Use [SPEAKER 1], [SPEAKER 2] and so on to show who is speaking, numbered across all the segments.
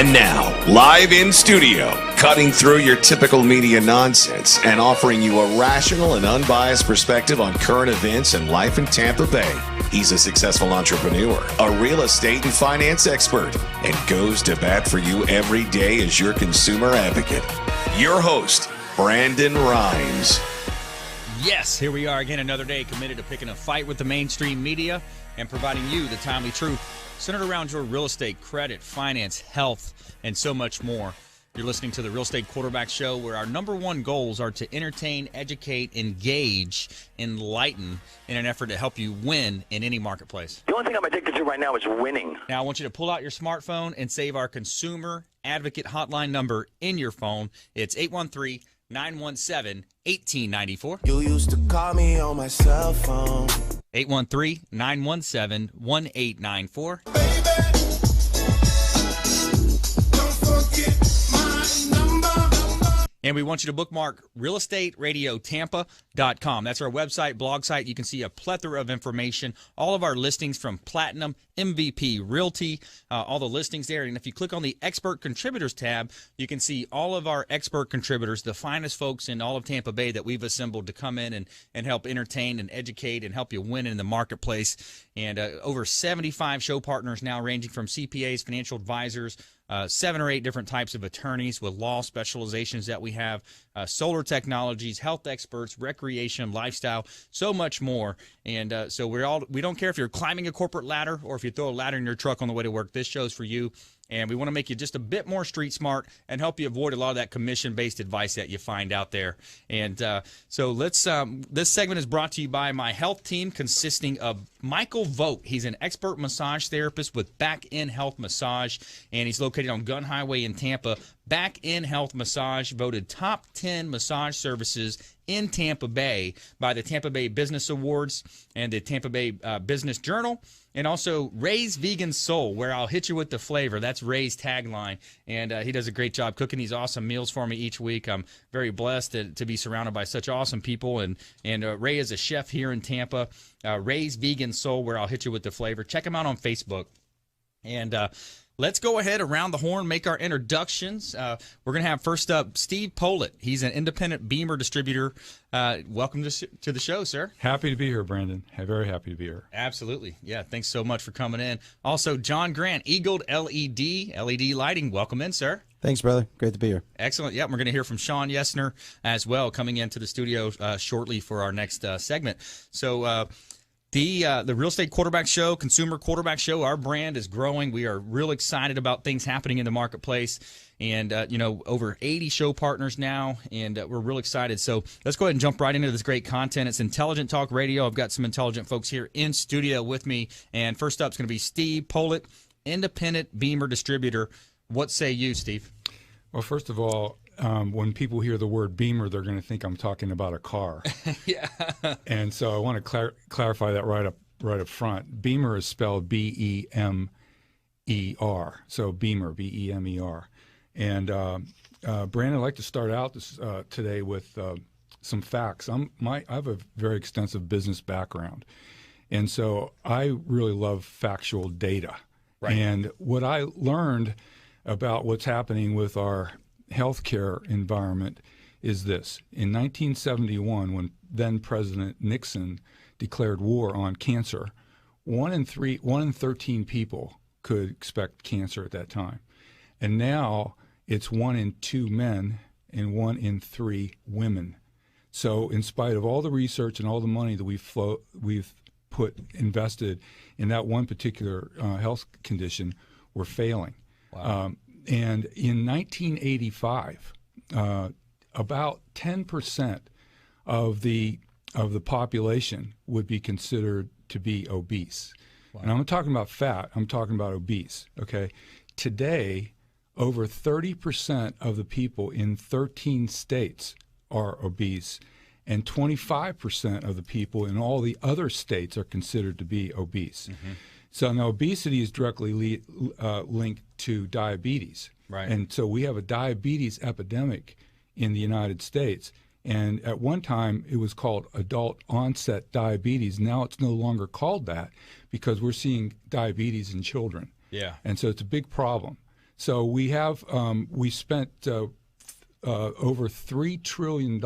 [SPEAKER 1] And now, live in studio, cutting through your typical media nonsense and offering you a rational and unbiased perspective on current events and life in Tampa Bay. He's a successful entrepreneur, a real estate and finance expert, and goes to bat for you every day as your consumer advocate. Your host, Brandon Rhymes.
[SPEAKER 2] Yes, here we are again, another day committed to picking a fight with the mainstream media and providing you the timely truth centered around your real estate, credit, finance, health, and so much more. You're listening to the Real Estate Quarterback Show, where our number one goals are to entertain, educate, engage, enlighten in an effort to help you win in any marketplace.
[SPEAKER 3] The only thing I'm addicted to right now is winning.
[SPEAKER 2] Now, I want you to pull out your smartphone and save our consumer advocate hotline number in your phone. It's 813-917-1894.
[SPEAKER 4] You used to call me on my cell phone.
[SPEAKER 2] 813-917-1894. And we want you to bookmark realestateradio.tampa.com. That's our website, blog site. You can see a plethora of information, all of our listings from Platinum, MVP, Realty, all the listings there. And if you click on the Expert Contributors tab, you can see all of our expert contributors, the finest folks in all of Tampa Bay that we've assembled to come in and help entertain and educate and help you win in the marketplace. And over 75 show partners now, ranging from CPAs, financial advisors, 7 or 8 different types of attorneys with law specializations that we have, solar technologies, health experts, recreation, lifestyle, so much more. And so we don't care if you're climbing a corporate ladder or if you throw a ladder in your truck on the way to work. This show's for you. And we want to make you just a bit more street smart and help you avoid a lot of that commission-based advice that you find out there. And so let's. This segment is brought to you by my health team, consisting of Michael Vogt. He's an expert massage therapist with Back In Health Massage, and he's located on Gun Highway in Tampa. Back In Health Massage, voted top 10 massage services in Tampa Bay by the Tampa Bay Business Awards and the Tampa Bay Business Journal. And also Ray's Vegan Soul, where I'll hit you with the flavor. That's Ray's tagline. And he does a great job cooking these awesome meals for me each week. I'm very blessed to be surrounded by such awesome people. And Ray is a chef here in Tampa. Ray's Vegan Soul, where I'll hit you with the flavor. Check him out on Facebook. And let's go ahead around the horn, make our introductions. We're going to have first up Steve Pohlit. He's an independent BEMER distributor. Welcome to the show, sir.
[SPEAKER 5] Happy to be here, Brandon. Very happy to be here.
[SPEAKER 2] Absolutely. Yeah, thanks so much for coming in. Also, John Grant, Eag-led LED Lighting. Welcome in, sir.
[SPEAKER 6] Thanks, brother. Great to be here.
[SPEAKER 2] Excellent. Yeah, we're going to hear from Shawn Yesner as well, coming into the studio shortly for our next segment. So, the Real Estate Quarterback Show, Consumer Quarterback Show, our brand is growing. We are real excited about things happening in the marketplace. And, over 80 show partners now, and we're real excited. So let's go ahead and jump right into this great content. It's Intelligent Talk Radio. I've got some intelligent folks here in studio with me. And first up is going to be Steve Pohlit, independent BEMER distributor. What say you, Steve?
[SPEAKER 5] Well, first of all, when people hear the word BEMER, they're going to think I'm talking about a car.
[SPEAKER 2] Yeah.
[SPEAKER 5] And so I want to clarify that right up front. BEMER is spelled B-E-M-E-R. So BEMER, B-E-M-E-R. And Brandon, I'd like to start out today with some facts. I have a very extensive business background, and so I really love factual data. Right. And what I learned about what's happening with our healthcare environment is this. In 1971, when then President Nixon declared war on cancer, 1 in 13 people could expect cancer at that time. And now it's 1 in 2 men and 1 in 3 women. So in spite of all the research and all the money that we've invested in that one particular health condition, we're failing.
[SPEAKER 2] Wow.
[SPEAKER 5] And in 1985, about 10% of the population would be considered to be obese. Wow. And I'm not talking about fat, I'm talking about obese, okay? Today, over 30% of the people in 13 states are obese, and 25% of the people in all the other states are considered to be obese. Mm-hmm. So now obesity is directly linked to diabetes.
[SPEAKER 2] Right.
[SPEAKER 5] And so we have a diabetes epidemic in the United States. And at one time, it was called adult onset diabetes. Now it's no longer called that because we're seeing diabetes in children.
[SPEAKER 2] Yeah.
[SPEAKER 5] And so it's a big problem. So we have we spent over $3 trillion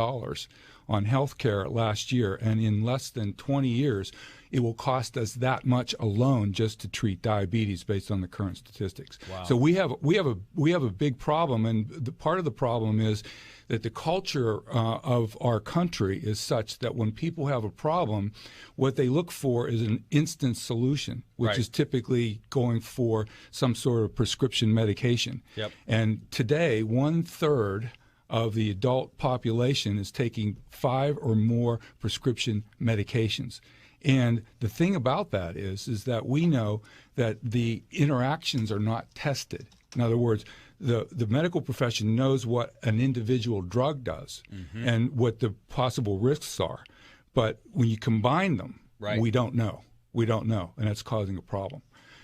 [SPEAKER 5] on healthcare last year, and in less than 20 years, it will cost us that much alone just to treat diabetes, based on the current statistics.
[SPEAKER 2] Wow.
[SPEAKER 5] So we have a big problem, and the part of the problem is that the culture of our country is such that when people have a problem, what they look for is an instant solution, which
[SPEAKER 2] Right.
[SPEAKER 5] is typically going for some sort of prescription medication.
[SPEAKER 2] Yep.
[SPEAKER 5] And today, 1/3 of the adult population is taking 5 or more prescription medications. And the thing about that is that we know that the interactions are not tested. In other words, the medical profession knows what an individual drug does and what the possible risks are. But when you combine them,
[SPEAKER 2] Right.
[SPEAKER 5] we don't know. We don't know, and that's causing a problem.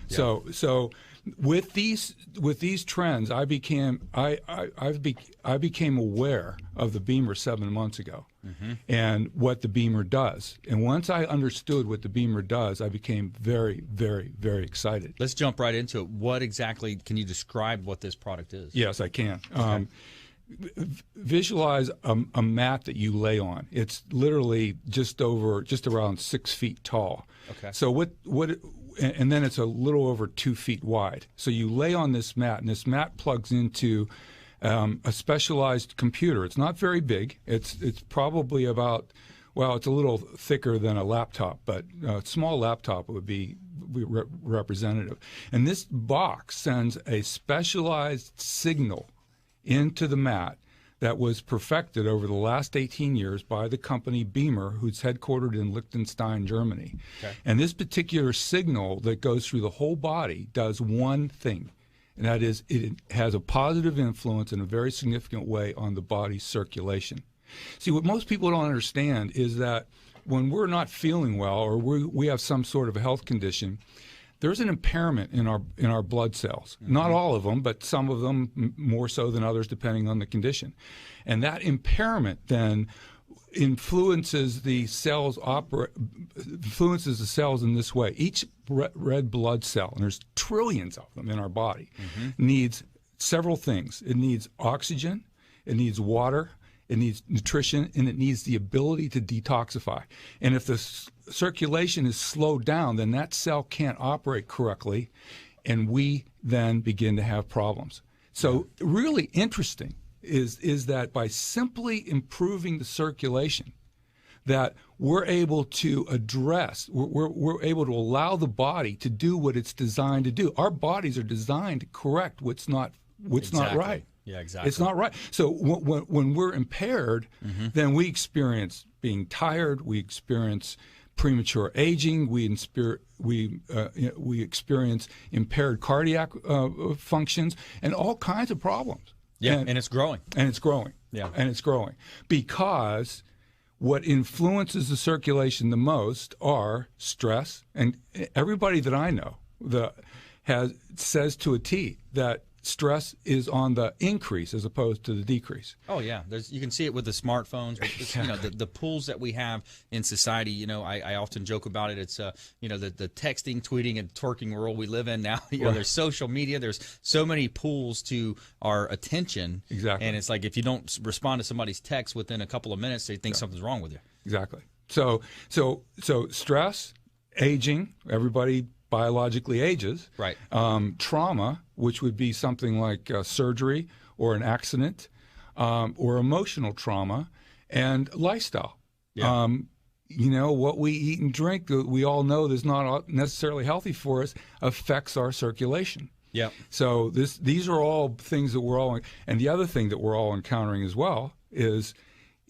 [SPEAKER 2] Yeah.
[SPEAKER 5] So with these trends, I became aware of the BEMER 7 months ago, and what the BEMER does. And once I understood what the BEMER does, I became very, very, very excited.
[SPEAKER 2] Let's jump right into it. What exactly, can you describe what this product is?
[SPEAKER 5] Yes, I can. Visualize a mat that you lay on. It's literally just around 6 feet tall.
[SPEAKER 2] Okay.
[SPEAKER 5] So and then it's a little over 2 feet wide. So you lay on this mat, and this mat plugs into a specialized computer. It's not very big. It's probably about, well, it's a little thicker than a laptop, but a small laptop would be representative. And this box sends a specialized signal into the mat that was perfected over the last 18 years by the company BEMER, who's headquartered in Liechtenstein, Germany.
[SPEAKER 2] Okay.
[SPEAKER 5] And this particular signal that goes through the whole body does one thing, and that is it has a positive influence in a very significant way on the body's circulation. See, what most people don't understand is that when we're not feeling well, or we have some sort of a health condition, there's an impairment in our blood cells. Not all of them, but some of them more so than others, depending on the condition. And that impairment then influences the cells in this way. Each red blood cell, and there's trillions of them in our body, needs several things. It needs oxygen, it needs water, it needs nutrition, and it needs the ability to detoxify. And if the circulation is slowed down, then that cell can't operate correctly, and we then begin to have problems. So really interesting is that by simply improving the circulation, that we're able to address, we're able to allow the body to do what it's designed to do. Our bodies are designed to correct what's not right.
[SPEAKER 2] Yeah, exactly.
[SPEAKER 5] It's not right. So when we're impaired, then we experience being tired. We experience premature aging. We experience impaired cardiac functions and all kinds of problems.
[SPEAKER 2] Yeah, and it's growing.
[SPEAKER 5] And it's growing.
[SPEAKER 2] Yeah.
[SPEAKER 5] And it's growing because what influences the circulation the most are stress. And everybody that I know says to a T that stress is on the increase as opposed to the decrease.
[SPEAKER 2] Oh yeah, you can see it with the smartphones. With this, the pools that we have in society. I often joke about it. It's the texting, tweeting, and twerking world we live in now. There's social media. There's so many pools to our attention.
[SPEAKER 5] Exactly.
[SPEAKER 2] And it's like if you don't respond to somebody's text within a couple of minutes, they think something's wrong with you.
[SPEAKER 5] Exactly. So stress, aging. Everybody biologically ages.
[SPEAKER 2] Right.
[SPEAKER 5] Trauma, which would be something like surgery or an accident, or emotional trauma, and lifestyle.
[SPEAKER 2] Yeah.
[SPEAKER 5] What we eat and drink, we all know is not necessarily healthy for us, affects our circulation.
[SPEAKER 2] Yeah.
[SPEAKER 5] So these are all things that we're all, and the other thing that we're all encountering as well is,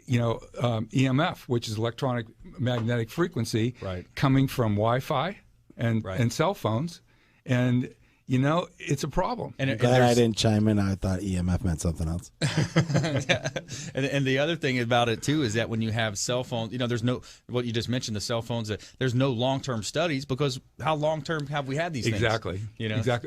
[SPEAKER 5] EMF, which is electronic magnetic frequency,
[SPEAKER 2] right,
[SPEAKER 5] coming from Wi-Fi and cell phones, and it's a problem.
[SPEAKER 6] And glad I didn't chime in. I thought EMF meant something else.
[SPEAKER 2] and the other thing about it too is that when you have cell phones, there's no, what you just mentioned, the cell phones, that there's no long-term studies, because how long-term have we had these things?
[SPEAKER 5] Exactly.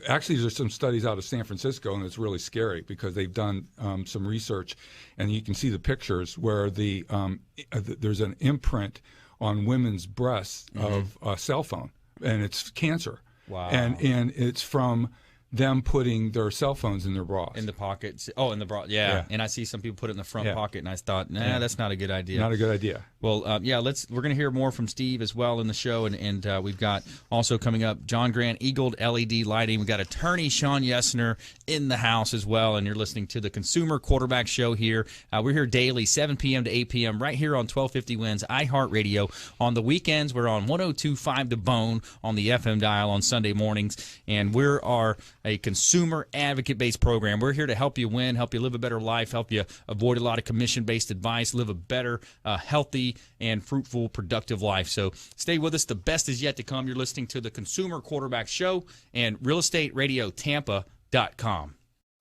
[SPEAKER 5] Actually, there's some studies out of San Francisco, and it's really scary because they've done some research, and you can see the pictures where there's an imprint on women's breasts of a cell phone, and it's cancer.
[SPEAKER 2] Wow.
[SPEAKER 5] And it's from them putting their cell phones in their bras.
[SPEAKER 2] In the pockets. Oh, in the bra. Yeah. And I see some people put it in the front pocket, and I thought, that's not a good idea.
[SPEAKER 5] Not a good idea.
[SPEAKER 2] Well, we're going to hear more from Steve as well in the show, and we've got also coming up John Grant, Eag-led LED Lighting. We've got attorney Shawn Yesner in the house as well, and you're listening to the Consumer Quarterback Show here. We're here daily, 7 p.m. to 8 p.m. right here on 1250 Wins iHeartRadio. On the weekends, we're on 102.5 The Bone on the FM dial on Sunday mornings, and we are a consumer advocate-based program. We're here to help you win, help you live a better life, help you avoid a lot of commission-based advice, live a better, healthy, and fruitful, productive life. So stay with us. The best is yet to come. You're listening to the Consumer Quarterback Show and realestateradiotampa.com.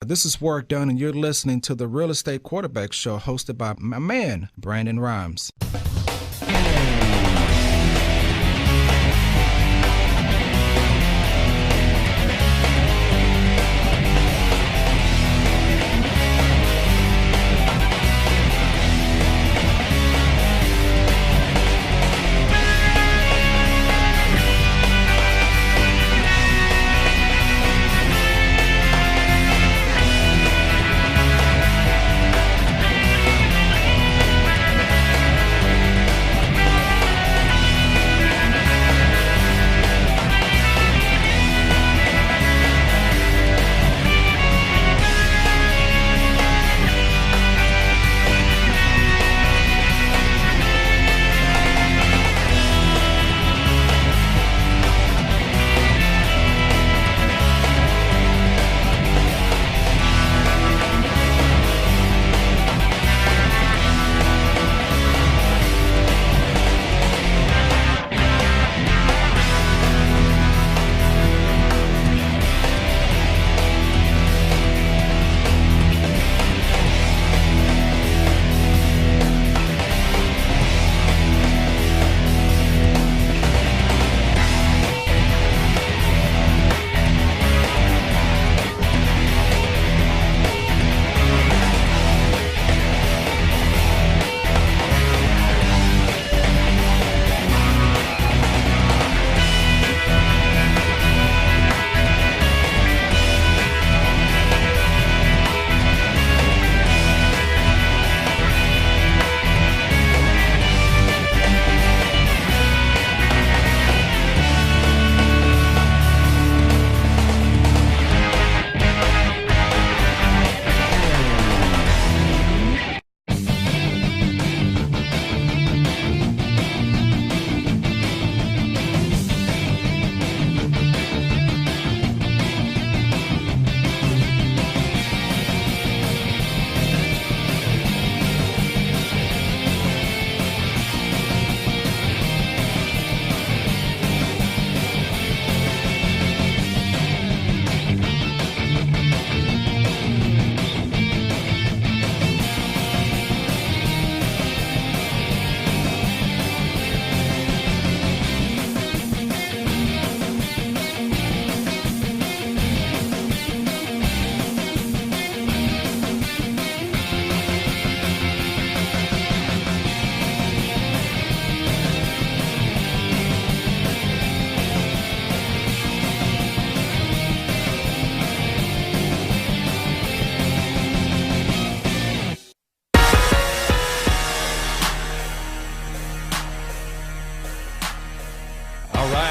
[SPEAKER 7] This is Warwick Dunn, and you're listening to the Real Estate Quarterback Show hosted by my man, Brandon Rhymes.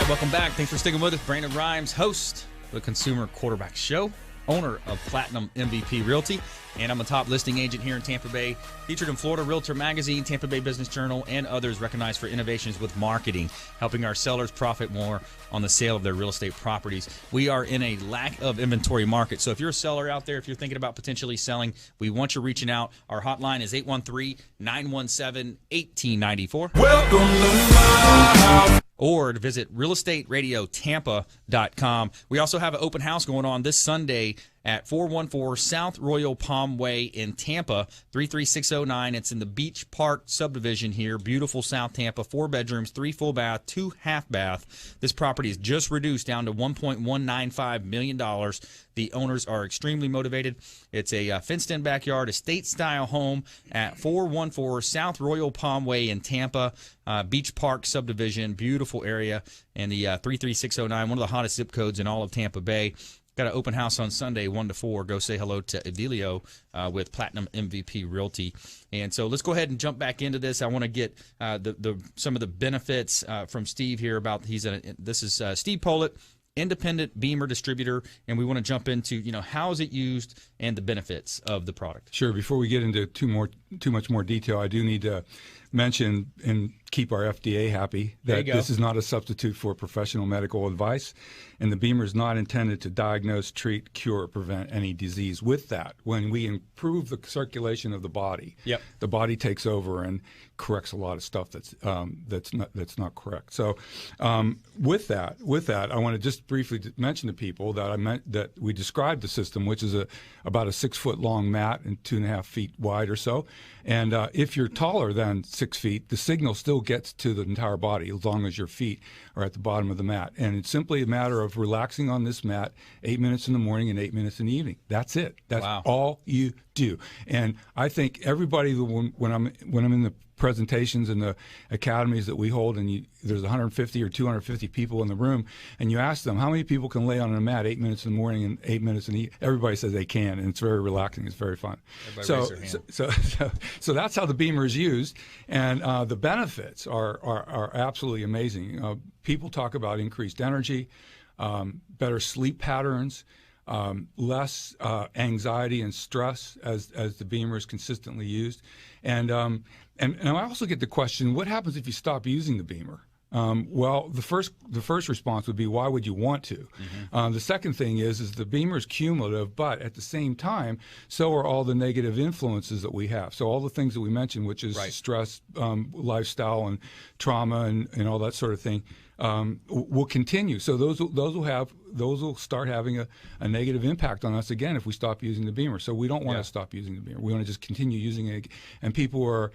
[SPEAKER 2] Welcome back. Thanks for sticking with us. Brandon Rhymes, host of the Consumer Quarterback Show, owner of Platinum MVP Realty, and I'm a top listing agent here in Tampa Bay, featured in Florida Realtor Magazine, Tampa Bay Business Journal, and others, recognized for innovations with marketing, helping our sellers profit more on the sale of their real estate properties. We are in a lack of inventory market, so if you're a seller out there, if you're thinking about potentially selling, we want you reaching out. Our hotline is 813-917-1894.
[SPEAKER 4] Welcome to my house.
[SPEAKER 2] Or to visit realestateradiotampa.com. We also have an open house going on this Sunday at 414 South Royal Palm Way in Tampa, 33609. It's in the Beach Park subdivision here. Beautiful South Tampa, 4 bedrooms, 3 full bath, 2 half bath. This property is just reduced down to $1.195 million. The owners are extremely motivated. It's a fenced-in backyard, estate-style home at 414 South Royal Palm Way in Tampa, Beach Park subdivision, beautiful area, and the 33609, one of the hottest zip codes in all of Tampa Bay. got an open house on Sunday, 1 to 4. Go say hello to Evilio with Platinum MVP Realty. And so let's go ahead and jump back into this. I want to get some of the benefits from Steve here about this is Steve Pohlit, independent BEMER distributor, and we want to jump into how is it used and the benefits of the product.
[SPEAKER 5] Sure. Before we get into too much more detail, I do need to mention and keep our FDA happy that this is not a substitute for professional medical advice, and the BEMER is not intended to diagnose, treat, cure, or prevent any disease. With that, when we improve the circulation of the body, the body takes over and corrects a lot of stuff that's not correct. So, with that, I want to just briefly mention to people that we described the system, which is about a 6-foot long mat and 2.5 feet wide or so. And if you're taller than 6 feet, the signal still gets to the entire body as long as your feet are at the bottom of the mat. And it's simply a matter of relaxing on this mat 8 minutes in the morning and 8 minutes in the evening. That's it. That's all you do. And I think everybody, when I'm in the presentations and the academies that we hold, and there's 150 or 250 people in the room, and you ask them how many people can lay on a mat 8 minutes in the morning and 8 minutes in the evening, everybody says they can, and it's very relaxing. It's very fun. So that's how the BEMER is used, and the benefits are absolutely amazing. People talk about increased energy, better sleep patterns, less anxiety and stress as the BEMER is consistently used, and I also get the question, what happens if you stop using the BEMER? Well, the first response would be, why would you want to? The second thing is the BEMER is cumulative, but at the same time, so are all the negative influences that we have. So all the things that we mentioned, which is stress, lifestyle, and trauma, and all that sort of thing, will continue. So those will start having a negative impact on us again if we stop using the BEMER. So we don't want to stop using the BEMER. We want to just continue using it, and people are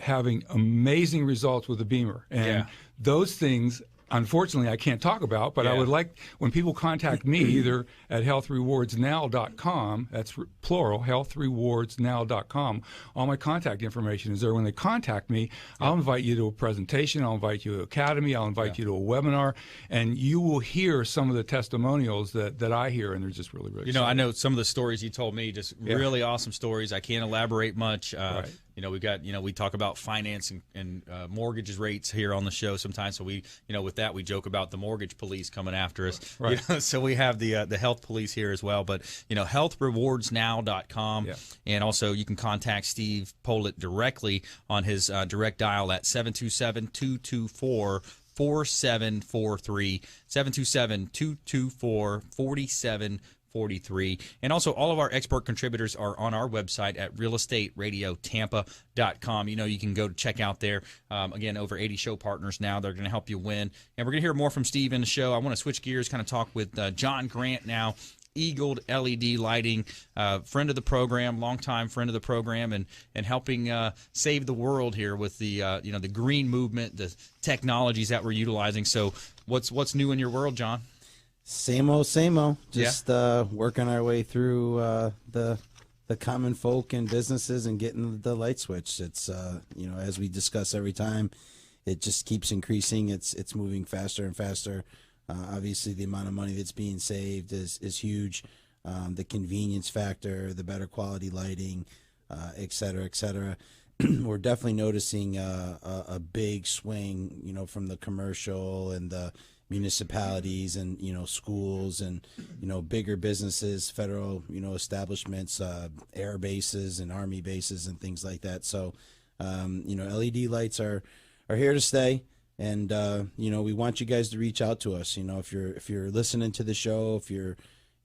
[SPEAKER 5] having amazing results with the BEMER, and those things, unfortunately, I can't talk about, but I would like, when people contact me, either at healthrewardsnow.com, that's plural, healthrewardsnow.com, all my contact information is there. When they contact me, I'll invite you to a presentation, I'll invite you to an academy, I'll invite you to a webinar, and you will hear some of the testimonials that I hear, and they're just really, really exciting.
[SPEAKER 2] I know some of the stories you told me, just really awesome stories. I can't elaborate much. We've got, we talk about finance and mortgages rates here on the show sometimes. So we, with that, we joke about the mortgage police coming after us. So we have the health police here as well. But, healthrewardsnow.com. And also you can contact Steve Pohlit directly on his direct dial at 727-224-4743, 727-224-4743. And also all of our expert contributors are on our website at realestateradiotampa.com. You can go to check out there. Again, over 80 show partners now. They're going to help you win. And we're going to hear more from Steve in the show. I want to switch gears, kind of talk with John Grant now. Eag-led LED lighting, friend of the program, longtime friend of the program, and helping save the world here with the the green movement, the technologies that we're utilizing. So what's new in your world, John?
[SPEAKER 6] Same old, same old. Just working our way through the common folk and businesses and getting the light switched. It's as we discuss every time, it just keeps increasing. It's moving faster and faster. Obviously, the amount of money that's being saved is huge. The convenience factor, the better quality lighting, et cetera, et cetera. We're definitely noticing a big swing, from the commercial and the municipalities and schools and bigger businesses, federal establishments, air bases and army bases and things like that. So LED lights are here to stay, and we want you guys to reach out to us. If you're listening to the show, if you're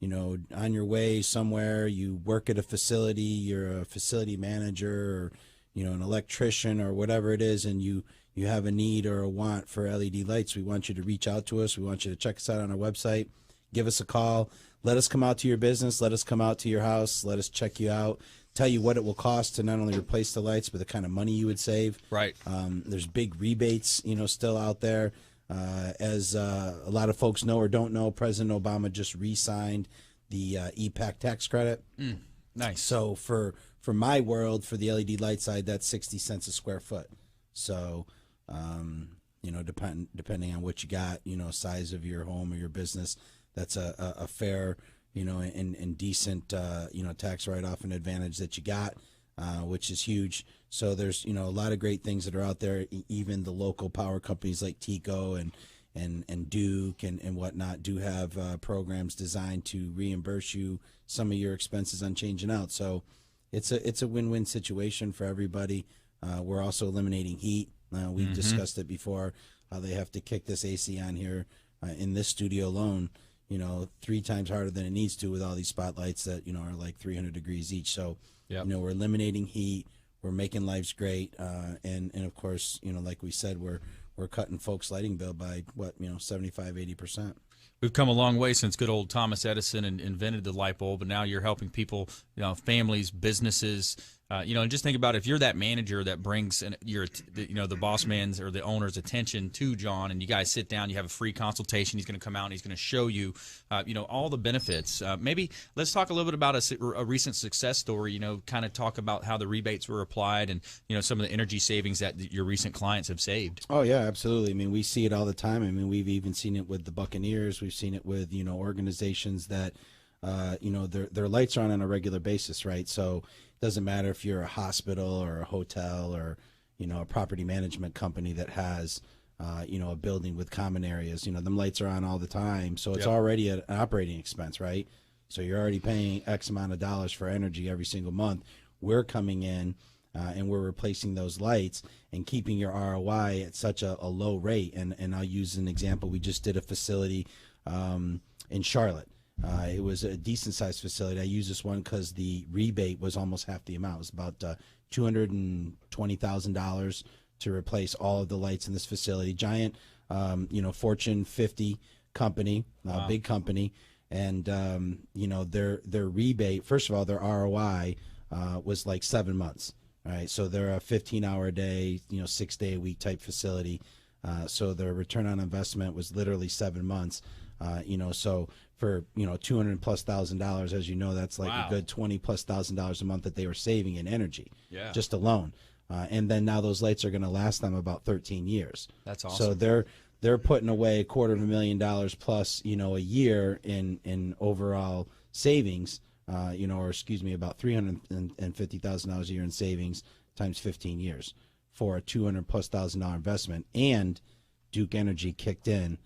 [SPEAKER 6] on your way somewhere, you work at a facility, you're a facility manager, or an electrician or whatever it is, and you have a need or a want for LED lights, we want you to reach out to us. We want you to check us out on our website. Give us a call. Let us come out to your business. Let us come out to your house. Let us check you out. Tell you what it will cost to not only replace the lights, but the kind of money you would save.
[SPEAKER 2] Right.
[SPEAKER 6] There's big rebates, still out there. As a lot of folks know or don't know, President Obama just re-signed the EPAC tax credit.
[SPEAKER 2] Nice.
[SPEAKER 6] So for my world, for the LED light side, that's 60 cents a square foot. So, depending on what you got, size of your home or your business, that's a fair, and decent, tax write-off and advantage that you got, which is huge. So there's, a lot of great things that are out there. Even the local power companies like TECO and Duke and whatnot do have programs designed to reimburse you some of your expenses on changing out. So it's a win-win situation for everybody. We're also eliminating heat. We've discussed it before. They have to kick this AC on here in this studio alone, 3 times harder than it needs to with all these spotlights that, are like 300 degrees each. So, we're eliminating heat. We're making lives great. And of course, like we said, we're cutting folks' lighting bill by 75, 80%.
[SPEAKER 2] We've come a long way since good old Thomas Edison invented the light bulb, and now you're helping people, families, businesses, and just think about if you're that manager that brings the boss man's or the owner's attention to John, and you guys sit down, you have a free consultation. He's going to come out and he's going to show you, all the benefits. Maybe let's talk a little bit about a recent success story. Kind of talk about how the rebates were applied and some of the energy savings that your recent clients have saved.
[SPEAKER 6] Oh yeah, absolutely. I mean, we see it all the time. I mean, we've even seen it with the Buccaneers. We've seen it with organizations that their lights are on a regular basis, right? So it doesn't matter if you're a hospital or a hotel or a property management company that has a building with common areas. Them lights are on all the time, so it's already an operating expense, right? So you're already paying X amount of dollars for energy every single month. We're coming in and we're replacing those lights and keeping your ROI at such a low rate. And I'll use an example. We just did a facility in Charlotte. It was a decent-sized facility. I use this one because the rebate was almost half the amount. It was about $220,000 to replace all of the lights in this facility. Giant, Fortune 50 company, big company. And, their rebate, first of all, their ROI was like 7 months. All right, so they're a 15-hour-a-day, 6-day-a-week type facility. So their return on investment was literally 7 months. So for $200,000+, as you know, that's like a good $20,000+ a month that they were saving in energy, just alone. And then now those lights are going to last them about 13 years.
[SPEAKER 2] That's awesome.
[SPEAKER 6] So they're putting away $250,000 plus, a year in overall savings. About $350,000 a year in savings times 15 years for a $200,000+ investment. And Duke Energy kicked in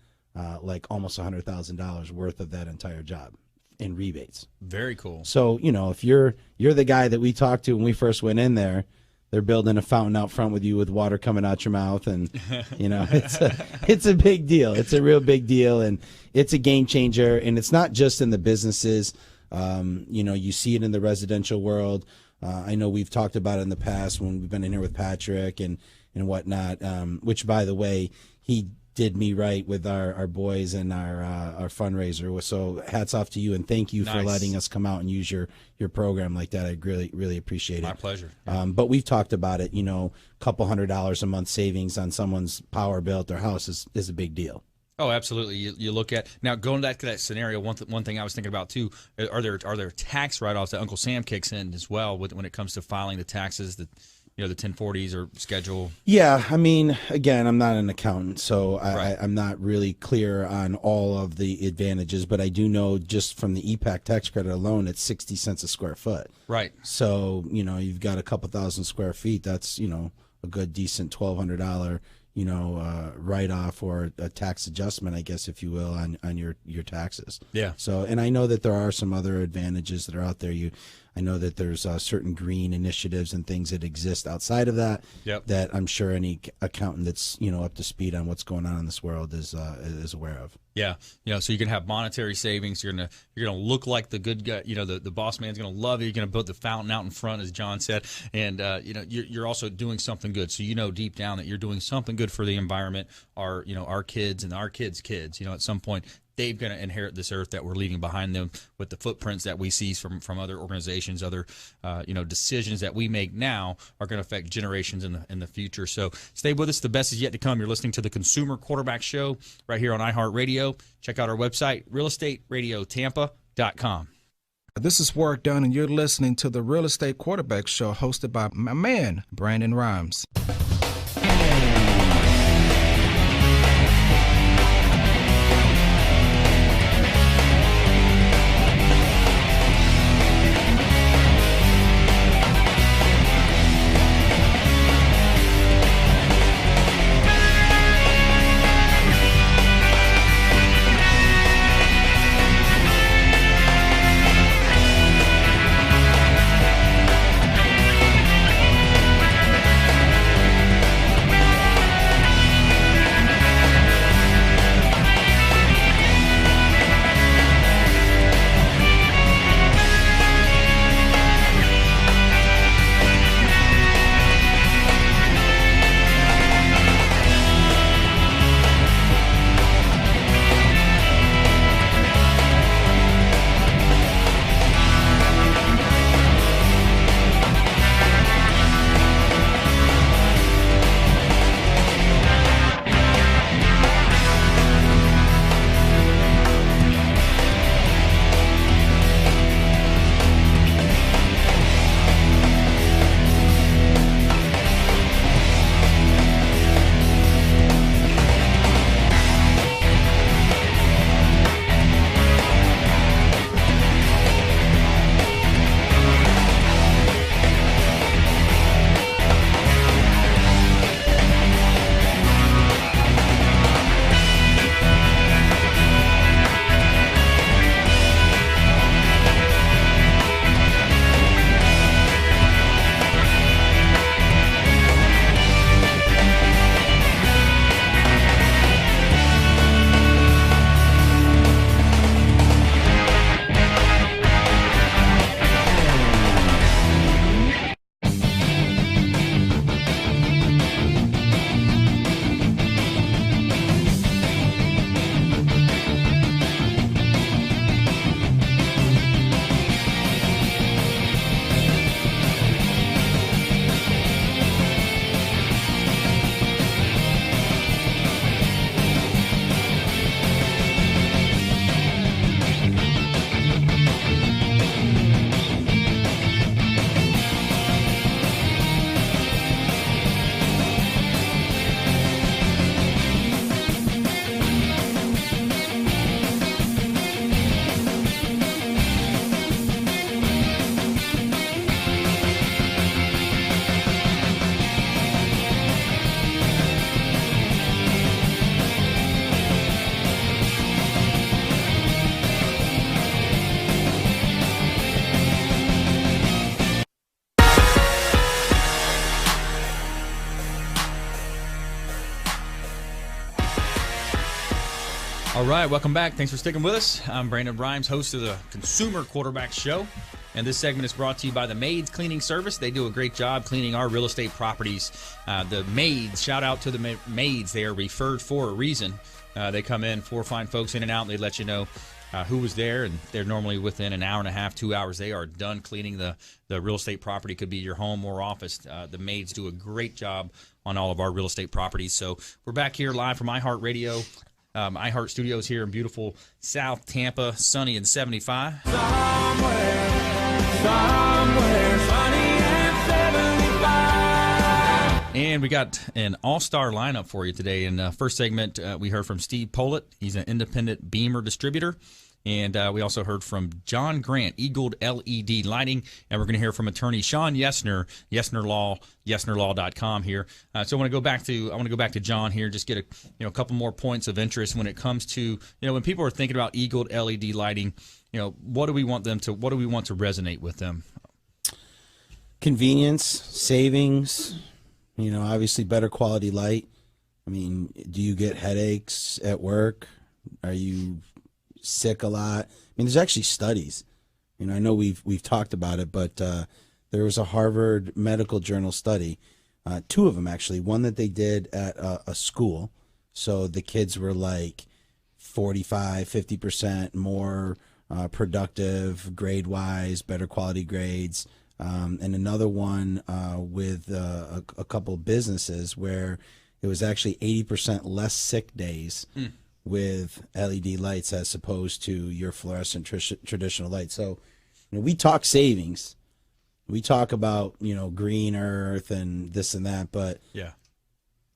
[SPEAKER 6] like almost $100,000 worth of that entire job in rebates.
[SPEAKER 2] Very cool.
[SPEAKER 6] So, if you're the guy that we talked to when we first went in there, they're building a fountain out front with you with water coming out your mouth, and it's a big deal. It's a real big deal, and it's a game changer. And it's not just in the businesses. You see it in the residential world. I know we've talked about it in the past when we've been in here with Patrick and whatnot, which, by the way, he did me right with our boys and our fundraiser. So hats off to you, and thank you for letting us come out and use your program like that. I really, really appreciate it.
[SPEAKER 2] My pleasure.
[SPEAKER 6] But we've talked about it, a couple $100 a month savings on someone's power bill at their house is a big deal.
[SPEAKER 2] Oh, absolutely. You look at now going back to that scenario. One thing I was thinking about too: are there tax write-offs that Uncle Sam kicks in as well when it comes to filing the taxes? The 1040s or schedule.
[SPEAKER 6] Yeah, I mean, again, I'm not an accountant, so I'm not really clear on all of the advantages. But I do know just from the EPAC tax credit alone, it's 60 cents a square foot.
[SPEAKER 2] Right.
[SPEAKER 6] So you've got a couple thousand square feet. That's a good decent $1,200 write-off or a tax adjustment, I guess, if you will, on your taxes.
[SPEAKER 2] Yeah.
[SPEAKER 6] So, and I know that there are some other advantages that are out there. I know that there's certain green initiatives and things that exist outside of that.
[SPEAKER 2] Yep. That
[SPEAKER 6] I'm sure any accountant that's up to speed on what's going on in this world is aware of.
[SPEAKER 2] Yeah, so you can have monetary savings. You're gonna look like the good guy. The boss man's gonna love you. You're gonna build the fountain out in front, as John said, and you're also doing something good. So deep down that you're doing something good for the environment. Our kids and our kids' kids. At some point they're going to inherit this earth that we're leaving behind them with the footprints that we see from other organizations, other decisions that we make now are going to affect generations in the future. So stay with us. The best is yet to come. You're listening to the Consumer Quarterback Show right here on iHeartRadio. Check out our website, realestateradiotampa.com.
[SPEAKER 7] This is Work Done, and you're listening to the Real Estate Quarterback Show hosted by my man, Brandon Rhymes.
[SPEAKER 2] All right, welcome back. Thanks for sticking with us. I'm Brandon Rhymes, host of the Consumer Quarterback Show. And this segment is brought to you by the Maids Cleaning Service. They do a great job cleaning our real estate properties. The Maids, shout out to the Maids. They are referred for a reason. They come in, 4 fine folks in and out, and they let you know who was there. And they're normally within an hour and a half, 2 hours. They are done cleaning the real estate property. Could be your home or office. The Maids do a great job on all of our real estate properties. So we're back here live from iHeartRadio. iHeart Studios here in beautiful South Tampa, sunny and 75.
[SPEAKER 4] Somewhere sunny and 75.
[SPEAKER 2] And we got an all-star lineup for you today. In the first segment, we heard from Steve Pohlit. He's an independent BEMER distributor. And we also heard from John Grant, Eag-led LED Lighting. And we're going to hear from attorney Shawn Yesner, Yesner Law, YesnerLaw.com here. So I want to go back to John here, just get a couple more points of interest when it comes to, when people are thinking about Eag-led LED lighting, what do we want to resonate with them?
[SPEAKER 6] Convenience, savings, obviously better quality light. I mean, do you get headaches at work? Are you sick a lot? I mean, there's actually studies. I know we've talked about it, but there was a Harvard Medical Journal study, 2 of them actually. One that they did at a school, so the kids were like 45-50% more productive grade-wise, better quality grades, and another one with a couple businesses where it was actually 80% less sick days with LED lights as opposed to your fluorescent traditional lights. So, we talk savings, we talk about green earth and this and that, but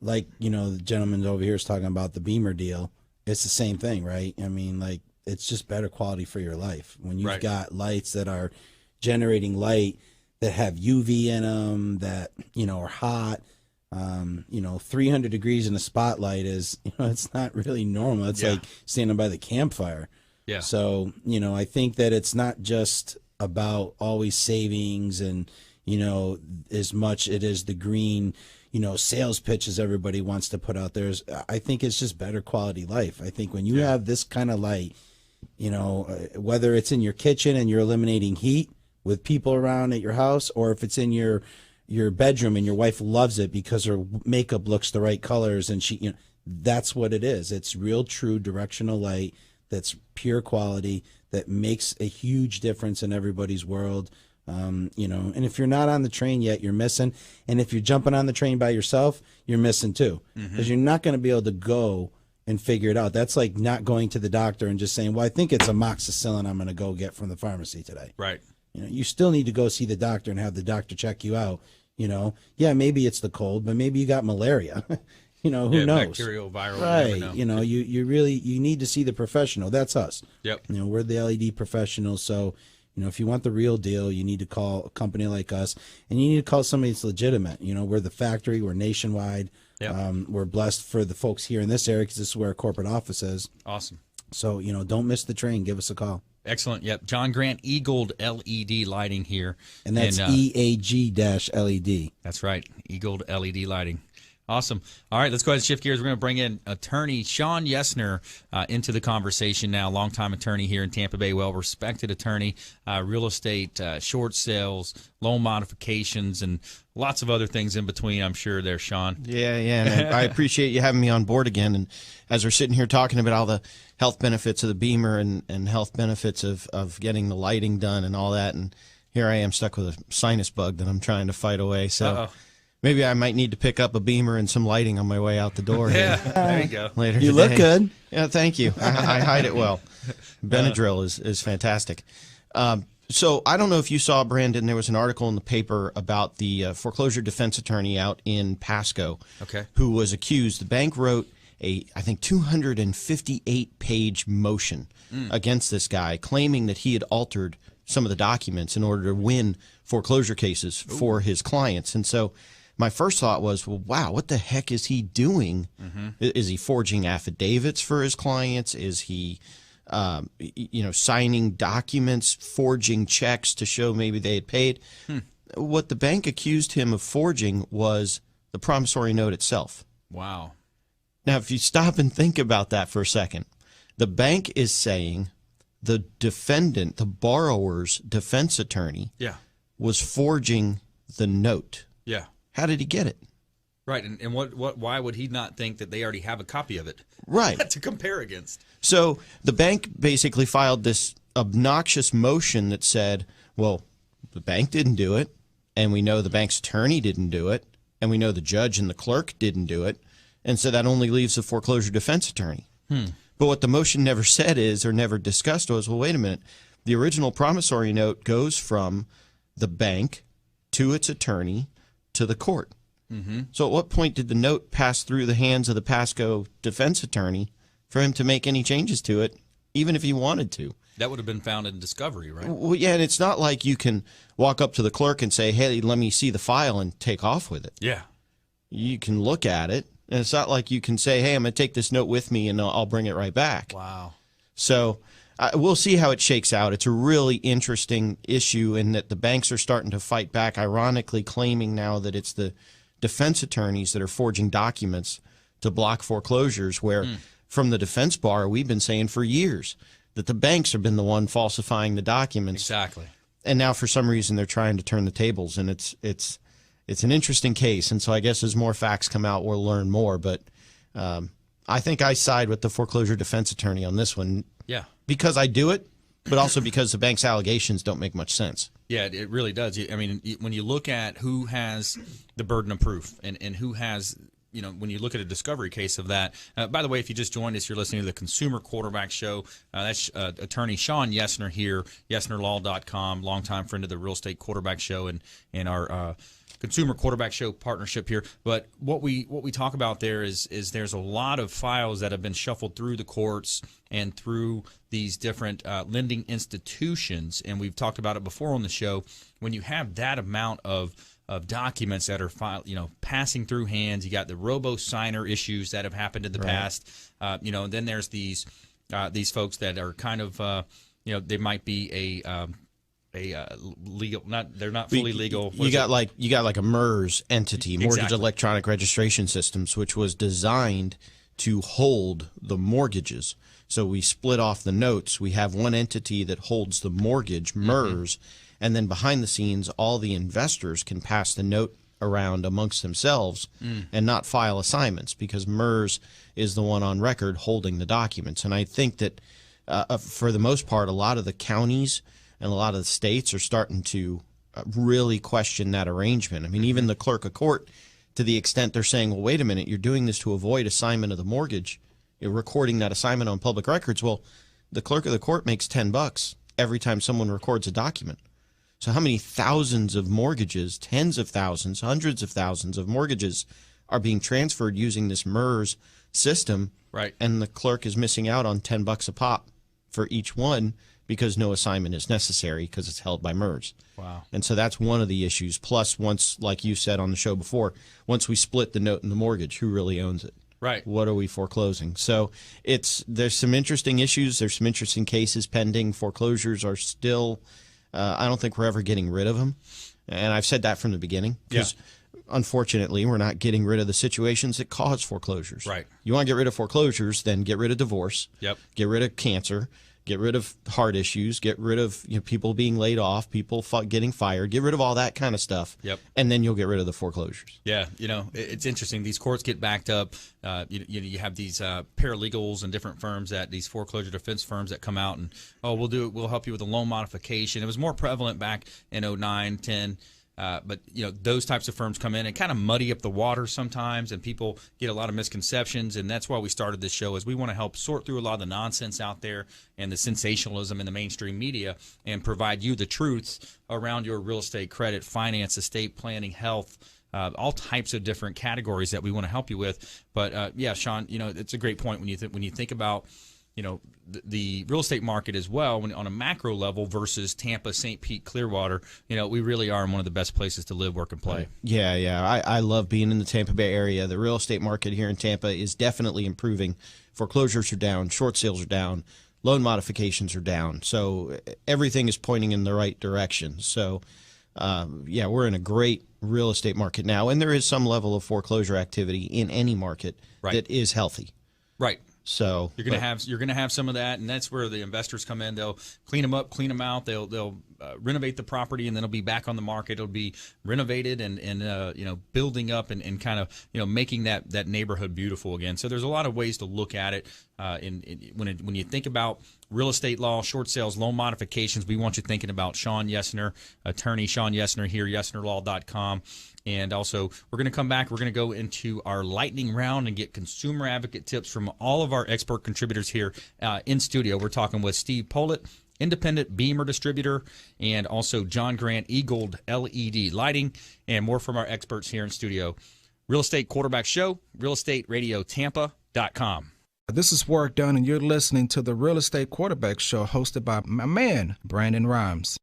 [SPEAKER 6] like the gentleman over here is talking about the BEMER deal. It's the same thing, right? I mean, like, it's just better quality for your life when you've got lights that are generating light that have UV in them that are hot. 300 degrees in a spotlight is, it's not really normal. It's like standing by the campfire. Yeah. So, I think that it's not just about always savings and, as much it is the green, sales pitches everybody wants to put out there. I think it's just better quality life. I think when you have this kind of light, whether it's in your kitchen and you're eliminating heat with people around at your house, or if it's in your bedroom and your wife loves it because her makeup looks the right colors and she, that's what it is. It's real, true directional light that's pure quality that makes a huge difference in everybody's world. And if you're not on the train yet, you're missing. And if you're jumping on the train by yourself, you're missing too, because you're not going to be able to go and figure it out. That's like not going to the doctor and just saying, well, I think it's amoxicillin I'm going to go get from the pharmacy today. Right. You still need to go see the doctor and have the doctor check you out. Maybe it's the cold, but maybe you got malaria. Who knows?
[SPEAKER 2] Bacterial, viral.
[SPEAKER 6] Right. You really need to see the professional. That's us. Yep. We're the LED professionals. So, if you want the real deal, you need to call a company like us, and you need to call somebody that's legitimate. We're the factory. We're nationwide. Yep. We're blessed for the folks here in this area because this is where our corporate office is. Awesome. So, don't miss the train. Give us a call.
[SPEAKER 2] Excellent. Yep. John Grant, Eag-led LED Lighting here.
[SPEAKER 6] And that's EAG-LED.
[SPEAKER 2] That's right. Eag-led LED Lighting. Awesome. All right, let's go ahead and shift gears. We're going to bring in attorney Shawn Yesner into the conversation now. Longtime attorney here in Tampa Bay, well-respected attorney, real estate, short sales, loan modifications, and lots of other things in between, I'm sure there, Shawn.
[SPEAKER 8] Yeah, and I appreciate you having me on board again. And as we're sitting here talking about all the health benefits of the BEMER and health benefits of getting the lighting done and all that, and here I am stuck with a sinus bug that I'm trying to fight away. So maybe I might need to pick up a BEMER and some lighting on my way out the door.
[SPEAKER 2] Yeah, there you go.
[SPEAKER 8] Later
[SPEAKER 6] you
[SPEAKER 8] today.
[SPEAKER 6] Look good.
[SPEAKER 8] Yeah, thank you. I hide it well. Benadryl is fantastic. So I don't know if you saw, Brandon, there was an article in the paper about the foreclosure defense attorney out in Pasco who was accused. The bank wrote I think 258-page motion against this guy, claiming that he had altered some of the documents in order to win foreclosure cases for his clients. And so my first thought was, well, wow, what the heck is he doing? Is he forging affidavits for his clients? Is he signing documents, forging checks to show maybe they had paid? What the bank accused him of forging was the promissory note itself.
[SPEAKER 2] Wow.
[SPEAKER 8] Now, if you stop and think about that for a second, The bank is saying the defendant, the borrower's defense attorney, was forging the note.
[SPEAKER 2] Yeah.
[SPEAKER 8] How did he get it?
[SPEAKER 2] Right, and why would he not think that they already have a copy of it?
[SPEAKER 8] Right.
[SPEAKER 2] To compare against.
[SPEAKER 8] So the bank basically filed this obnoxious motion that said, well, the bank didn't do it, and we know the bank's attorney didn't do it, and we know the judge and the clerk didn't do it, and so that only leaves the foreclosure defense attorney. But what the motion never said is, or never discussed was, well, wait a minute, the original promissory note goes from the bank to its attorney to the court. So at what point did the note pass through the hands of the Pasco defense attorney for him to make any changes to it, even if he wanted to?
[SPEAKER 2] That would have been found in discovery, right?
[SPEAKER 8] Well, yeah, and it's not like you can walk up to the clerk and say, hey, let me see the file and take off with it.
[SPEAKER 2] Yeah.
[SPEAKER 8] You can look at it, and it's not like you can say, hey, I'm going to take this note with me and I'll bring it right back.
[SPEAKER 2] Wow.
[SPEAKER 8] So we'll see how it shakes out. It's a really interesting issue in that the banks are starting to fight back, ironically claiming now that it's the defense attorneys that are forging documents to block foreclosures, where from the defense bar, we've been saying for years that the banks have been the one falsifying the documents.
[SPEAKER 2] Exactly.
[SPEAKER 8] And now for some reason they're trying to turn the tables, and it's an interesting case. And so I guess as more facts come out, we'll learn more. But I think I side with the foreclosure defense attorney on this one.
[SPEAKER 2] Yeah.
[SPEAKER 8] Because I do it, but also because the bank's allegations don't make much sense.
[SPEAKER 2] Yeah, it really does. I mean, when you look at who has the burden of proof and who has, when you look at a discovery case of that. By the way, if you just joined us, you're listening to the Consumer Quarterback Show. That's attorney Shawn Yesner here, YesnerLaw.com, longtime friend of the Real Estate Quarterback Show and our Consumer Quarterback Show partnership here. But what we talk about there is there's a lot of files that have been shuffled through the courts and through these different lending institutions, and we've talked about it before on the show. When you have that amount of documents that are passing through hands, you got the robo-signer issues that have happened in the past. And then there's these folks that are kind of they might be a legal, they're not fully legal.
[SPEAKER 8] You got like a MERS entity, Mortgage Electronic Registration Systems, which was designed to hold the mortgages. So we split off the notes. We have one entity that holds the mortgage, MERS, and then behind the scenes, all the investors can pass the note around amongst themselves and not file assignments, because MERS is the one on record holding the documents. And I think that for the most part, a lot of the counties and a lot of the states are starting to really question that arrangement. I mean, even the clerk of court, to the extent they're saying, well, wait a minute, you're doing this to avoid assignment of the mortgage. You're recording that assignment on public records. Well, the clerk of the court makes $10 every time someone records a document. So how many thousands of mortgages, tens of thousands, hundreds of thousands of mortgages are being transferred using this MERS system?
[SPEAKER 2] Right.
[SPEAKER 8] And the clerk is missing out on $10 a pop for each one because no assignment is necessary because it's held by MERS.
[SPEAKER 2] Wow.
[SPEAKER 8] And so that's one of the issues. Plus, once, like you said on the show before, once we split the note and the mortgage, who really owns it?
[SPEAKER 2] Right.
[SPEAKER 8] What are we foreclosing? So there's some interesting issues. There's some interesting cases pending. Foreclosures are still, I don't think we're ever getting rid of them. And I've said that from the beginning. Because unfortunately, we're not getting rid of the situations that cause foreclosures.
[SPEAKER 2] Right.
[SPEAKER 8] You want to get rid of foreclosures, then get rid of divorce.
[SPEAKER 2] Yep. Get
[SPEAKER 8] rid of cancer. Get rid of heart issues. Get rid of people being laid off, people getting fired. Get rid of all that kind of stuff.
[SPEAKER 2] Yep.
[SPEAKER 8] And then you'll get rid of the foreclosures.
[SPEAKER 2] Yeah, it's interesting. These courts get backed up. You have these paralegals and different firms, these foreclosure defense firms that come out and, we'll help you with a loan modification. It was more prevalent back in 2009, 10. But those types of firms come in and kind of muddy up the water sometimes, and people get a lot of misconceptions. And that's why we started this show, is we want to help sort through a lot of the nonsense out there and the sensationalism in the mainstream media, and provide you the truths around your real estate, credit, finance, estate planning, health, all types of different categories that we want to help you with. But Shawn, it's a great point when you think about the real estate market as well, on a macro level versus Tampa, St. Pete, Clearwater. We really are in one of the best places to live, work, and play.
[SPEAKER 8] Yeah. I love being in the Tampa Bay area. The real estate market here in Tampa is definitely improving. Foreclosures are down, short sales are down, loan modifications are down. So everything is pointing in the right direction. So, we're in a great real estate market now, and there is some level of foreclosure activity in any market that is healthy.
[SPEAKER 2] Right.
[SPEAKER 8] So
[SPEAKER 2] you're gonna have some of that, and that's where the investors come in. They'll clean them up, clean them out. They'll renovate the property, and then it'll be back on the market. It'll be renovated and building up and kind of making that neighborhood beautiful again. So there's a lot of ways to look at it. When you think about real estate law, short sales, loan modifications, we want you thinking about Shawn Yesner, attorney Shawn Yesner here, YesnerLaw.com. And also, we're going to come back. We're going to go into our lightning round and get consumer advocate tips from all of our expert contributors here in studio. We're talking with Steve Pohlit, independent BEMER distributor, and also John Grant, Eag-led LED lighting, and more from our experts here in studio. Real Estate Quarterback Show, realestateradiotampa.com.
[SPEAKER 7] This is Work Done, and you're listening to the Real Estate Quarterback Show hosted by my man, Brandon Rhymes.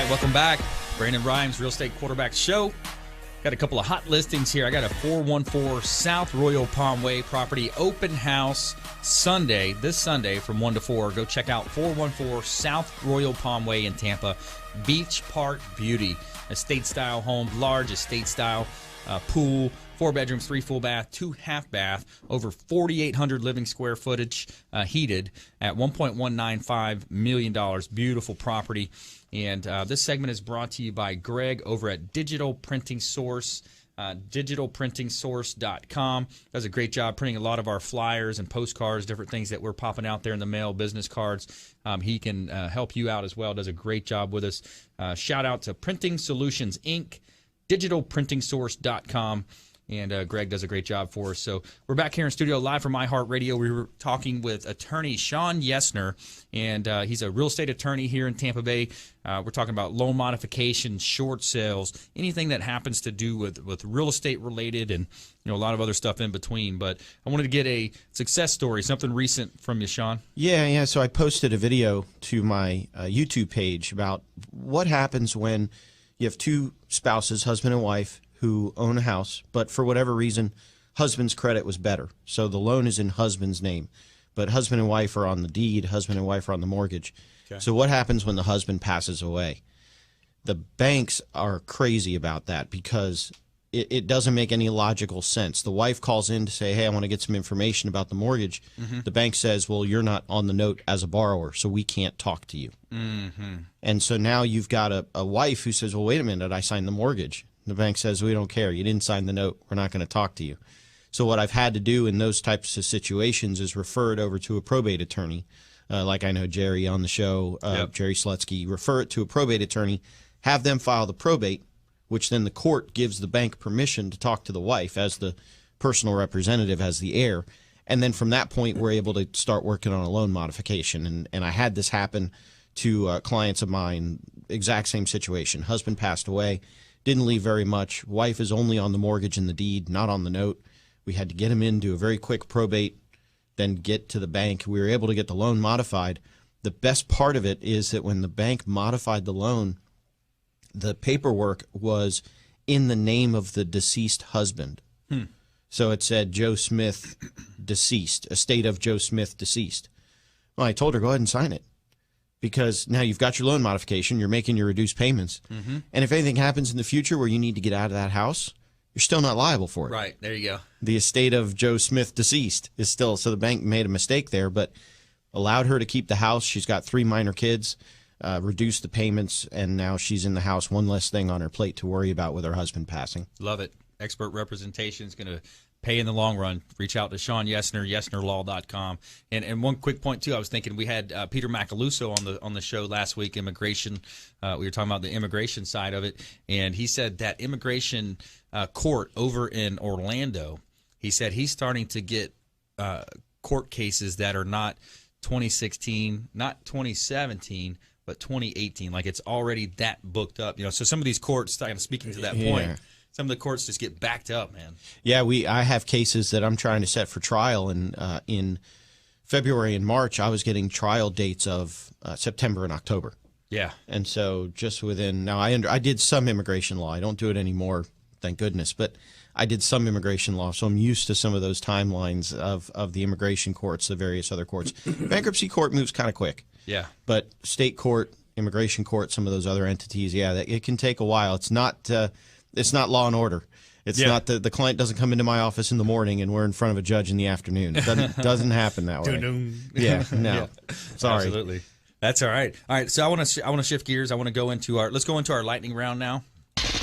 [SPEAKER 2] Welcome back. Brandon Rhymes, Real Estate Quarterback Show. Got a couple of hot listings here. I got a 414 South Royal Palm Way property open house this Sunday from 1 to 4. Go check out 414 South Royal Palm Way in Tampa. Beach Park Beauty. Estate-style home, large estate-style pool, 4 bedrooms, 3 full bath, 2 half bath, over 4,800 living square footage, heated at $1.195 million. Beautiful property. And this segment is brought to you by Greg over at Digital Printing Source, digitalprintingsource.com. Does a great job printing a lot of our flyers and postcards, different things that we're popping out there in the mail, business cards. He can help you out as well. Does a great job with us. Shout out to Printing Solutions, Inc., digitalprintingsource.com. and Greg does a great job for us. So we're back here in studio live from iHeartRadio. We were talking with attorney Shawn Yesner, and he's a real estate attorney here in Tampa Bay. We're talking about loan modifications, short sales, anything that happens to do with real estate related, and a lot of other stuff in between. But I wanted to get a success story, something recent from you, Shawn.
[SPEAKER 8] Yeah. So I posted a video to my YouTube page about what happens when you have two spouses, husband and wife, who own a house, but for whatever reason, husband's credit was better. So the loan is in husband's name, but husband and wife are on the deed, husband and wife are on the mortgage. Okay. So what happens when the husband passes away? The banks are crazy about that because it doesn't make any logical sense. The wife calls in to say, hey, I want to get some information about the mortgage. Mm-hmm. The bank says, well, you're not on the note as a borrower, so we can't talk to you. Mm-hmm. And so now you've got a wife who says, well, wait a minute, I signed the mortgage. The bank says, we don't care. You didn't sign the note. We're not going to talk to you. So what I've had to do in those types of situations is refer it over to a probate attorney. Like I know Jerry on the show, Jerry Slutsky, refer it to a probate attorney, have them file the probate, which then the court gives the bank permission to talk to the wife as the personal representative, as the heir. And then from that point, we're able to start working on a loan modification. And I had this happen to clients of mine, exact same situation. Husband passed away. Didn't leave very much. Wife is only on the mortgage and the deed, not on the note. We had to get him into a very quick probate, then get to the bank. We were able to get the loan modified. The best part of it is that when the bank modified the loan, the paperwork was in the name of the deceased husband. So it said Joe Smith deceased, estate of Joe Smith deceased. Well, I told her, go ahead and sign it. Because now you've got your loan modification, you're making your reduced payments. Mm-hmm. And if anything happens in the future where you need to get out of that house, you're still not liable for it.
[SPEAKER 2] Right, there you go.
[SPEAKER 8] The estate of Joe Smith deceased is still, so the bank made a mistake there, but allowed her to keep the house. She's got 3 minor kids, reduced the payments, and now she's in the house, one less thing on her plate to worry about with her husband passing.
[SPEAKER 2] Love it. Expert representation is going to pay in the long run. Reach out to Shawn Yesner, YesnerLaw.com. And one quick point, too, I was thinking we had Peter Macaluso on the show last week, immigration. We were talking about the immigration side of it, and he said that immigration court over in Orlando, he said he's starting to get court cases that are not 2016, not 2017, but 2018. Like it's already that booked up. So some of these courts, I'm speaking to that point, some of the courts just get backed up, man. Yeah,
[SPEAKER 8] I have cases that I'm trying to set for trial, and in February and March, I was getting trial dates of September and October.
[SPEAKER 2] Yeah.
[SPEAKER 8] And so just within, now I did some immigration law. I don't do it anymore, thank goodness, but I did some immigration law, so I'm used to some of those timelines of the immigration courts, the various other courts. Bankruptcy court moves kind of quick.
[SPEAKER 2] Yeah.
[SPEAKER 8] But state court, immigration court, some of those other entities, it can take a while. It's not Law and Order. It's not the client doesn't come into my office in the morning and we're in front of a judge in the afternoon. It doesn't happen that way. Yeah, no. Yeah. Sorry.
[SPEAKER 2] Absolutely. That's all right. All right, so I want to shift gears. I want to go into let's go into our lightning round now.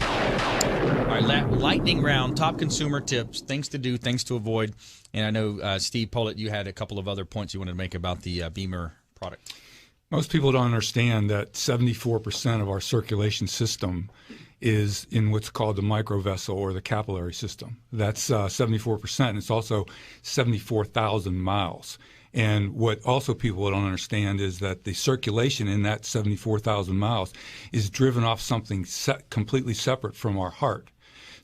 [SPEAKER 2] All right, lightning round, top consumer tips, things to do, things to avoid. And I know, Steve Pohlit, you had a couple of other points you wanted to make about the BEMER product.
[SPEAKER 5] Most people don't understand that 74% of our circulation system is in what's called the microvessel or the capillary system. That's 74%. It's also 74,000 miles. And what also people don't understand is that the circulation in that 74,000 miles is driven off something completely separate from our heart.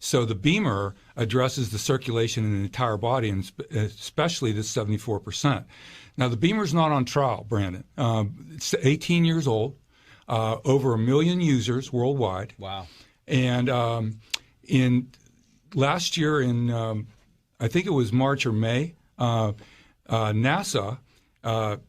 [SPEAKER 5] So the BEMER addresses the circulation in the entire body, and especially this 74%. Now, the BEMER's not on trial, Brandon. It's 18 years old, over 1 million users worldwide.
[SPEAKER 2] Wow.
[SPEAKER 5] And in last year, in I think it was March or May, NASA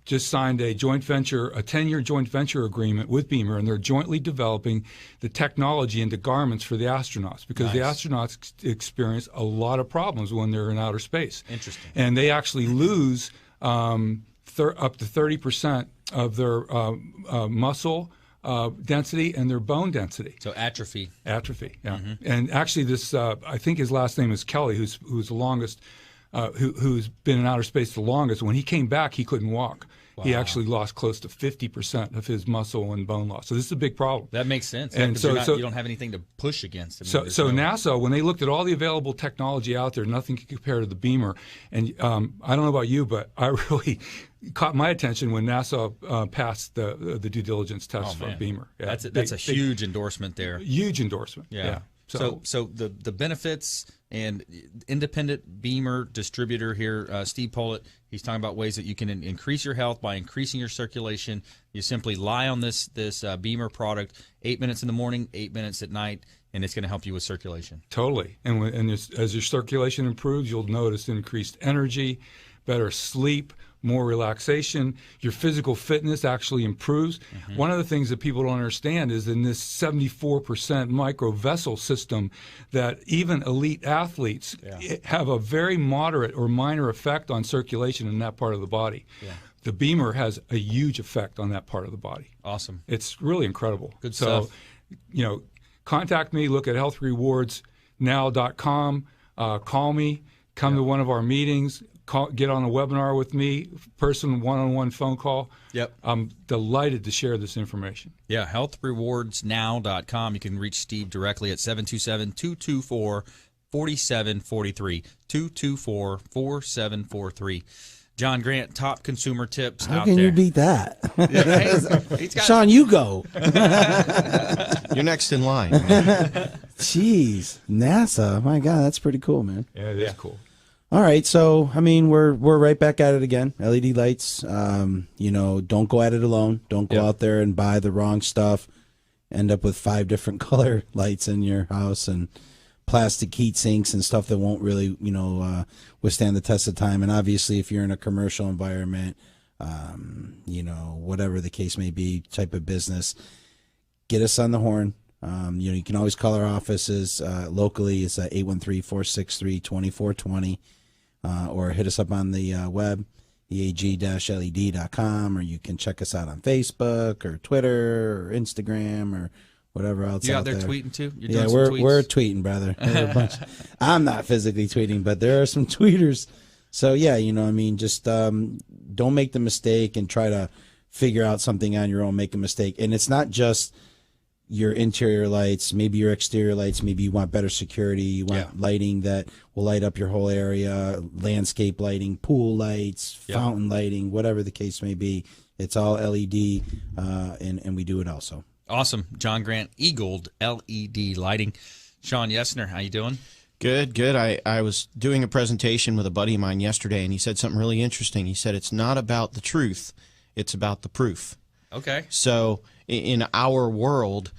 [SPEAKER 5] just signed a 10-year joint venture agreement with BEMER, and they're jointly developing the technology into garments for the astronauts, because the astronauts experience a lot of problems when they're in outer space.
[SPEAKER 2] Interesting.
[SPEAKER 5] And they actually lose up to 30% of their muscle density and their bone density.
[SPEAKER 2] So atrophy.
[SPEAKER 5] Atrophy, yeah. Mm-hmm. And actually this, I think his last name is Kelly, who's the longest, who's been in outer space the longest. When he came back, he couldn't walk. he actually lost close to 50% of his muscle and bone loss. So this is a big problem.
[SPEAKER 2] That makes sense.
[SPEAKER 5] And
[SPEAKER 2] so you don't have anything to push against. I mean,
[SPEAKER 5] so NASA, when they looked at all the available technology out there, nothing could compare to the BEMER. And I don't know about you, but I really caught my attention when NASA passed the due diligence test for BEMER. Yeah,
[SPEAKER 2] that's a huge endorsement there.
[SPEAKER 5] Huge endorsement. Yeah.
[SPEAKER 2] So the benefits and independent BEMER distributor here, Steve Pohlit, he's talking about ways that you can increase your health by increasing your circulation. You simply lie on this BEMER product 8 minutes in the morning, 8 minutes at night, and it's going to help you with circulation.
[SPEAKER 5] Totally. And as your circulation improves, you'll notice increased energy, better sleep, more relaxation. Your physical fitness actually improves. Mm-hmm. One of the things that people don't understand is in this 74% microvessel system that even elite athletes have a very moderate or minor effect on circulation in that part of the body. Yeah. The BEMER has a huge effect on that part of the body.
[SPEAKER 2] Awesome.
[SPEAKER 5] It's really incredible.
[SPEAKER 2] Good stuff.
[SPEAKER 5] So, contact me, look at healthrewardsnow.com, call me, come to one of our meetings, get on a webinar with me, person one-on-one phone call.
[SPEAKER 2] Yep.
[SPEAKER 5] I'm delighted to share this information.
[SPEAKER 2] Yeah, healthrewardsnow.com. You can reach Steve directly at 727-224-4743, 224-4743. John Grant, top consumer tips
[SPEAKER 6] How
[SPEAKER 2] out
[SPEAKER 6] can
[SPEAKER 2] there.
[SPEAKER 6] you beat that?
[SPEAKER 2] He's got,
[SPEAKER 6] Shawn, you go.
[SPEAKER 8] You're next in line.
[SPEAKER 6] Jeez, NASA. My God, that's pretty cool, man.
[SPEAKER 5] Yeah, it is cool.
[SPEAKER 6] All right, so I mean, we're right back at it again. LED lights. Don't go at it alone. Don't go out there and buy the wrong stuff. End up with 5 different color lights in your house and plastic heat sinks and stuff that won't really, withstand the test of time. And obviously, if you're in a commercial environment, whatever the case may be, type of business, get us on the horn. You can always call our offices locally. It's 813-463-2420. Or hit us up on the web, eag-led.com, or you can check us out on Facebook or Twitter or Instagram or whatever else.
[SPEAKER 2] You
[SPEAKER 6] out
[SPEAKER 2] there
[SPEAKER 6] there
[SPEAKER 2] tweeting too?
[SPEAKER 6] We're tweeting, brother. I'm not physically tweeting, but there are some tweeters. So just don't make the mistake and try to figure out something on your own. Make a mistake, and it's not just your interior lights, maybe your exterior lights, maybe you want better security, you want lighting that will light up your whole area, landscape lighting, pool lights, fountain lighting, whatever the case may be. It's all LED, and we do it also.
[SPEAKER 2] Awesome. John Grant, Eag-led LED lighting. Shawn Yesner, how you doing?
[SPEAKER 8] Good. I was doing a presentation with a buddy of mine yesterday, and he said something really interesting. He said it's not about the truth, it's about the proof.
[SPEAKER 2] Okay.
[SPEAKER 8] So in our world,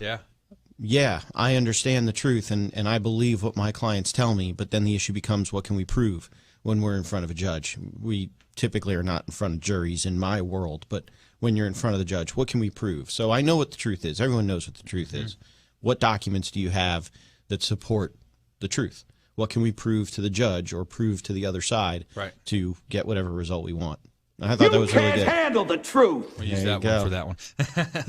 [SPEAKER 8] I understand the truth and I believe what my clients tell me, but then the issue becomes what can we prove when we're in front of a judge? We typically are not in front of juries in my world, but when you're in front of the judge, what can we prove? So I know what the truth is. Everyone knows what the truth is. What documents do you have that support the truth? What can we prove to the judge or prove to the other side to get whatever result we want? I thought that was really good.
[SPEAKER 4] You can't handle the truth.
[SPEAKER 2] We'll use that one for that one.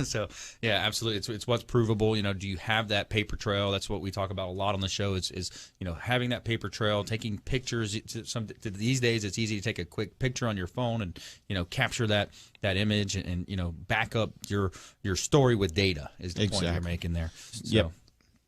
[SPEAKER 2] So, yeah, absolutely. It's what's provable. Do you have that paper trail? That's what we talk about a lot on the show is having that paper trail, taking pictures. These days, it's easy to take a quick picture on your phone and, capture that image and back up your story with data is the point you're making there. So,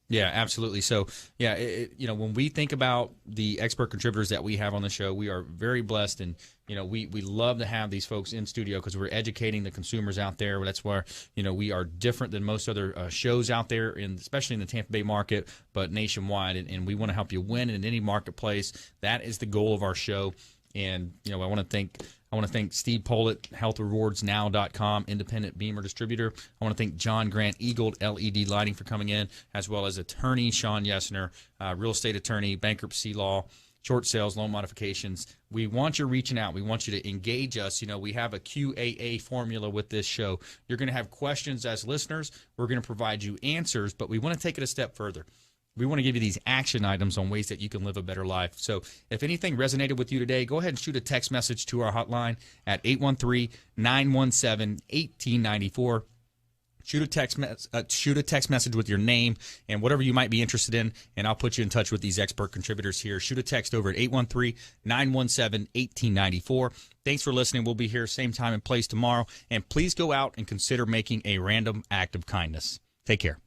[SPEAKER 2] yeah, absolutely. So, when we think about the expert contributors that we have on the show, we are very blessed, and we love to have these folks in studio because we're educating the consumers out there. That's where we are different than most other shows out there, especially in the Tampa Bay market, but nationwide. And we want to help you win in any marketplace. That is the goal of our show. And I want to thank Steve Pohlit, healthrewardsnow.com, independent BEMER distributor. I want to thank John Grant, Eag-led LED lighting for coming in, as well as attorney Shawn Yesner, real estate attorney, bankruptcy law, short sales, loan modifications. We want you reaching out. We want you to engage us. We have a QAA formula with this show. You're going to have questions as listeners. We're going to provide you answers, but we want to take it a step further. We want to give you these action items on ways that you can live a better life. So if anything resonated with you today, go ahead and shoot a text message to our hotline at 813-917-1894. shoot a text message with your name and whatever you might be interested in, and I'll put you in touch with these expert contributors here. Shoot a text over at 813-917-1894. Thanks for listening. We'll be here same time and place tomorrow. And please go out and consider making a random act of kindness. Take care.